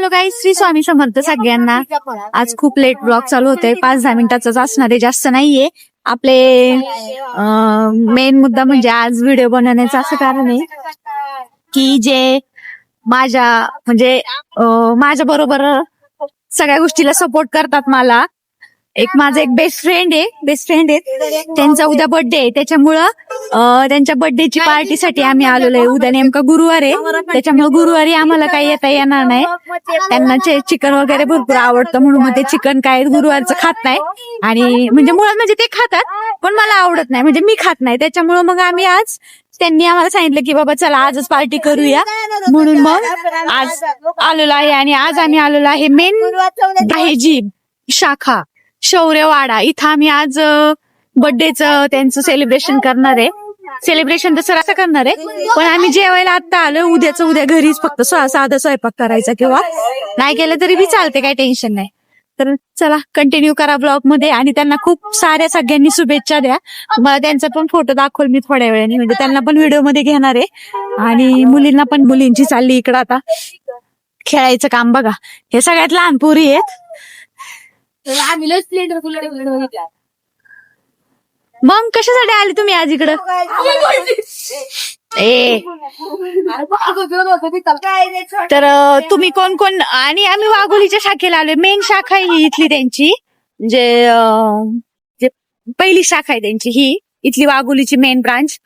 Hello guys, Shri Swami Samarth सगळ्यांना. आज खूप लेट ब्लॉग चालू होतोय, 5-10 मिनिटाचाच असणार आहे, जास्त नाहीये. आपले मेन मुद्दा म्हणजे आज व्हिडिओ बनवण्याचं असं कारण आहे की जे माझ्या बरोबर सगळ्या गोष्टीला सपोर्ट करतात मला. माझा एक बेस्ट फ्रेंड आहे, त्यांचा उद्या बर्थडे आहे, त्याच्यामुळं त्यांच्या बर्थडेची पार्टीसाठी आम्ही आलेलो आहे. उद्या नेमका गुरुवार आहे, त्याच्यामुळे गुरुवारी आम्हाला काही येता येणार नाही. त्यांना चिकन वगैरे भरपूर आवडतं, म्हणून मग ते चिकन काय गुरुवारचं खात नाही. आणि मुळात ते खातात पण मला आवडत नाही, मी खात नाही. त्याच्यामुळे मग त्यांनी आम्हाला सांगितलं की बाबा चला आजच पार्टी करूया, म्हणून मग आज आलेलो आहे. आणि आज आम्ही आलेलो आहे मेन दहेजी शाखा शौर्यवाडा इथं. आम्ही आज बर्थडेचं त्यांचं सेलिब्रेशन करणार आहे. सेलिब्रेशन तर असं करणार आहे, पण आम्ही जेवायला आता आलो. उद्या घरीच फक्त साधा स्वयंपाक करायचा, किंवा नाही केलं तरी बी चालते, काही टेन्शन नाही. तर चला कंटिन्यू करा ब्लॉग मध्ये, आणि त्यांना खूप साऱ्या सगळ्यांनी शुभेच्छा द्या. मला त्यांचा पण फोटो दाखवल मी थोड्या वेळाने, त्यांना पण व्हिडिओ मध्ये घेणार आहे. आणि मुलींची चालली इकडं आता खेळायचं काम. बघा हे सगळ्यात लहान पोरी आहेत. मग कशासाठी आले तुम्ही आज इकडं? तर तुम्ही कोण कोण? आणि आम्ही वाघोलीच्या शाखेला आलोय. मेन शाखा ही इथली त्यांची, जे पहिली शाखा आहे त्यांची ही इथली वाघोलीची मेन ब्रांच.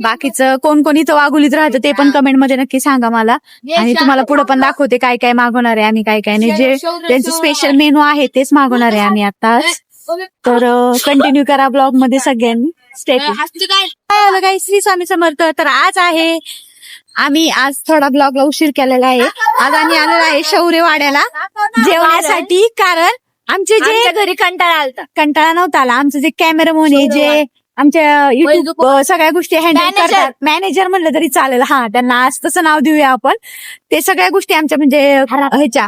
बाकीचं कोण कोण इथं वाघोलीत राहतं ते पण कमेंट मध्ये नक्की सांगा मला, आणि तुम्हाला पुढे पण दाखवते काय काय मागवणार आहे आम्ही, काय काय नाही. जे त्यांचं स्पेशल मेनू आहे तेच मागवणार आहे आम्ही आता. तर कंटिन्यू करा ब्लॉग मध्ये सगळ्यांनी. हॅलो गाईस, श्री स्वामी समर्थ. तर आम्ही आज थोडा ब्लॉगला उशीर केलेला आहे. आज आम्ही आलेलो आहे शौर्यवाड्याला जेवण्यासाठी, कारण आमचे जे घरी कंटाळा नव्हता आला. आमचं जे कॅमेरामन आहे, जे आमच्या युट्यूब सगळ्या गोष्टी हँडल करतात, मॅनेजर म्हणलं तरी चालेल, त्यांना आज तसं नाव देऊया आपण. ते सगळ्या गोष्टी आमच्या ह्याच्या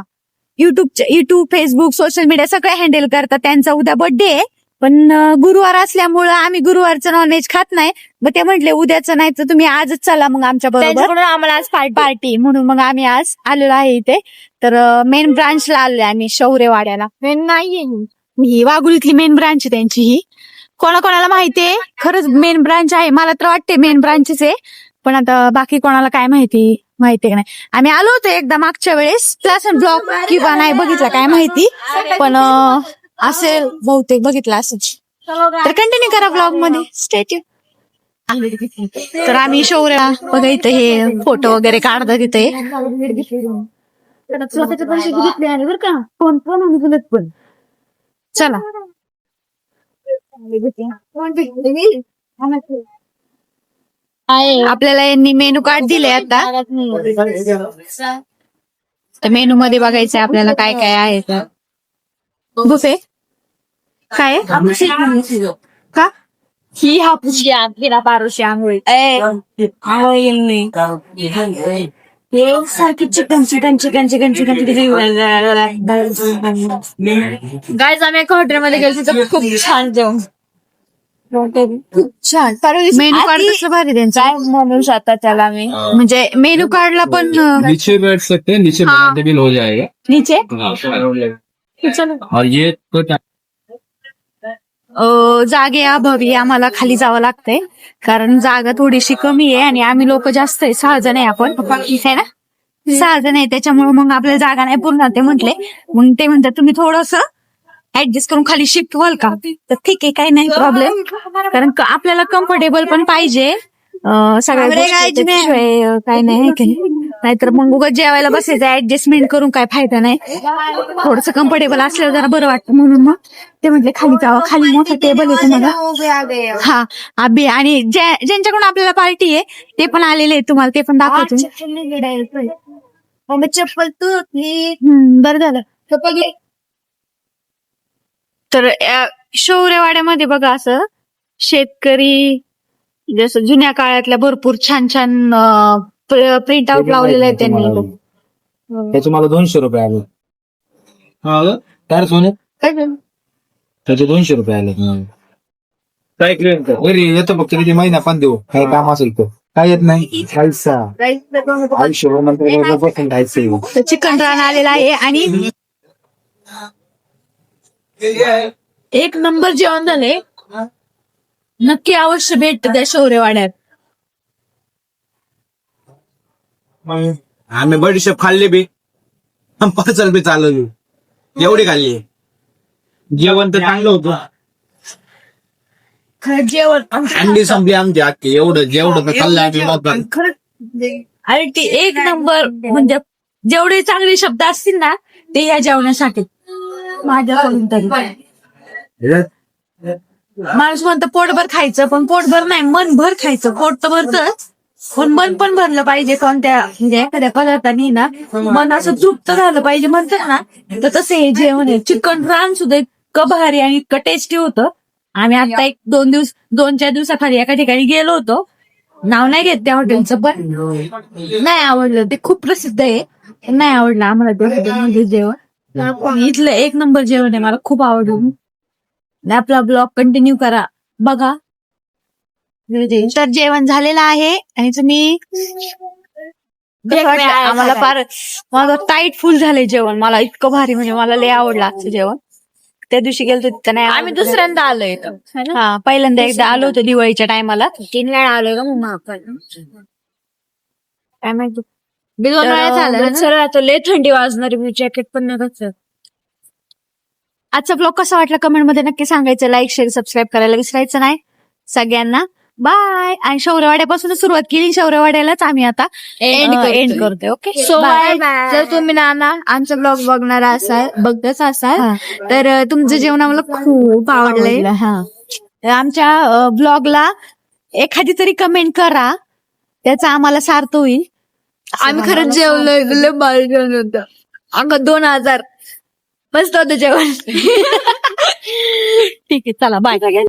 युट्यूब, फेसबुक, सोशल मीडिया सगळं हँडल करतात. त्यांचा उद्या बर्थडे आहे, पण गुरुवार असल्यामुळं आम्ही गुरुवारचं नॉनव्हेज खात नाही. मग ते म्हटले उद्याचं नाही तर तुम्ही आजच चला मग आमच्या बरोबर, आम्हाला आज पार्टी. म्हणून मग आम्ही आज आलेलो आहे इथे. तर मेन ब्रांचला आलोय आम्ही शौर्यवाड्याला. मेन नाहीये ही वाघोलीतली मेन ब्रांच आहे त्यांची. ही कोणाकोणाला माहितीये, खरंच मेन ब्रांच आहे. मला तर वाटते मेन ब्रांचच आहे, पण आता बाकी कोणाला काय माहिती का नाही. आम्ही आलो होतो एकदा मागच्या वेळेस, क्लास ब्लॉग किंवा नाही बघितला काय माहिती, पण असेल बहुतेक बघितला असेल. तर कंटिन्यू करा ब्लॉग मध्ये, स्टे ट्यून. तर आम्ही शौर्या बघा इथं हे फोटो वगैरे काढतात तिथे. स्वतःचे पैसे घेतले आणि बरं का, फोन आणि बोलत पण. चला आपल्याला यांनी मेनू कार्ड दिले आता. तर मेनू मध्ये बघायचंय आपल्याला काय काय आहे. तर बुफे काय का ही हापूशी आणखी बारोशी आंघोळी सारखी चिकन गाईज. आम्ही एका हॉटेलमध्ये गेलो तर खूप छान जेवण, खूप छान. मेनू कार्ड कसं भारी त्यांचा म्हणून स्वतः त्याला आम्ही मेनू कार्डला पण नीचे बैठ सकते हैं, नीचे बनाते बिल हो जाएगा नीचे. और ये तो जागे अभावी आम्हाला खाली जावं लागतंय, कारण जागा थोडीशी कमी आहे आणि आम्ही लोक जास्त आहे. 6 जण आहे आपण, आहे ना, 6 जण आहे. त्याच्यामुळे मग आपल्याला जागा नाही पूर्ण ते म्हटले. मग ते म्हणतात तुम्ही थोडस ऍडजस्ट करून खाली शिफ्ट व्हाल का? तर ठीक आहे, काही नाही प्रॉब्लेम, कारण आपल्याला कम्फर्टेबल पण पाहिजे सगळ्या काय नाही. नाहीतर मग उगाच जेवायला बसायचं, ऍडजस्टमेंट करून काय फायदा नाही. थोडस कम्फर्टेबल असल्यावर जरा बरं वाटतं, म्हणून मग ते म्हटले खाली जावं. खाली मोठा टेबल आहे तुम्हाला. अभि आणि ज्यांच्याकडून आपल्याला पार्टी आहे ते पण आलेले आहे, तुम्हाला ते पण दाखवतो. चप्पल तुटली, बरं झालं. तर शौर्यवाड्यामध्ये बघा असं शेतकरी, जसं जुन्या काळातल्या भरपूर छान छान प्रिंट आउट लावलेलं आहे त्यांनी. त्याचे मला 200 रुपये आले. काय सोने त्याचे 200 रुपये आले. काय क्लिअर येतो फक्त किती महिना पण देऊ, काय काम असेल तर काय येत नाही खायचा आयुष्यभर नंतर बसून खायचं. तर चिकन रान आलेला आहे आणि एक नंबर जेवण झाले. नक्की अवश्य भेट त्या शौर्यवाड्यात. आम्ही बडीशेप खाल्ले बी पार्सल बी चालवली एवढी खाल्ली. जेवण तर चांगलं होतं. खरं जेवण अंडी संपली आमची अख्खी. जेवढं तर खाल्लं आम्ही मग. खरं आणि ती एक नंबर म्हणजे जेवढे चांगले शब्द असतील ना ते या जेवणासाठी माझ्याकडून तरी. माणूस म्हणतो पोटभर खायचं पण पोटभर नाही मनभर खायचं. पोट तर भरतच पण मन पण भरलं पाहिजे. कोणत्या म्हणजे एखाद्या पदार्थाने ना मन असं तृप्त झालं पाहिजे म्हणतात ना. तर तसं हे जेवण आहे. चिकन रान सुद्धा इतकं भारी आणि इतकं टेस्टी होतं. आम्ही आता 2-4 दिवसाखाली एका ठिकाणी गेलो होतो. नाव नाही घेत त्या हॉटेलचं पण नाही आवडलं. ते खूप प्रसिद्ध आहे. नाही आवडलं आम्हाला त्या हॉटेलमध्ये जेवण. इथलं एक नंबर जेवण आहे. मला खूप आवडलं. आपला ब्लॉग कंटिन्यू करा बघा. तर जेवण झालेलं आहे आणि तुम्ही आम्हाला फार माझं टाईट फुल झालंय जेवण. मला इतकं भारी म्हणजे मला लय आवडलं आजचं जेवण. त्या दिवशी गेलो तिथं नाही. आम्ही दुसऱ्यांदा आलो इथं. हा पहिल्यांदा एकदा आलो होतो दिवाळीच्या टायमाला. 3 वेळा आलोय का मग आपण काय माहिती 2 वेळा झालं. सर आता लय थंडी वाजणारी. मी जॅकेट पण नाही घातलं. आजचा ब्लॉग कसा वाटला कमेंट मध्ये नक्की सांगायचं. लाईक शेअर सबस्क्राईब करायला विसरायचं नाही. सगळ्यांना बाय. आणि शौर्यवाड्यापासून सुरुवात केली. शौर्यवाड्यालाच आम्ही आता एंड करतोय. Okay so bye. जर तुम्ही नाना आमचा ब्लॉग बघतच असाल तर तुमचं जेवण आम्हाला खूप आवडलंय. तर आमच्या ब्लॉगला एखादी तरी कमेंट करा. त्याचा आम्हाला सार्थ होईल. आम्ही खरंच जेवलोय. लय भारी जेवण होतं. अगं 2000 मस्त होतं जेवण. ठीक आहे चला बाय.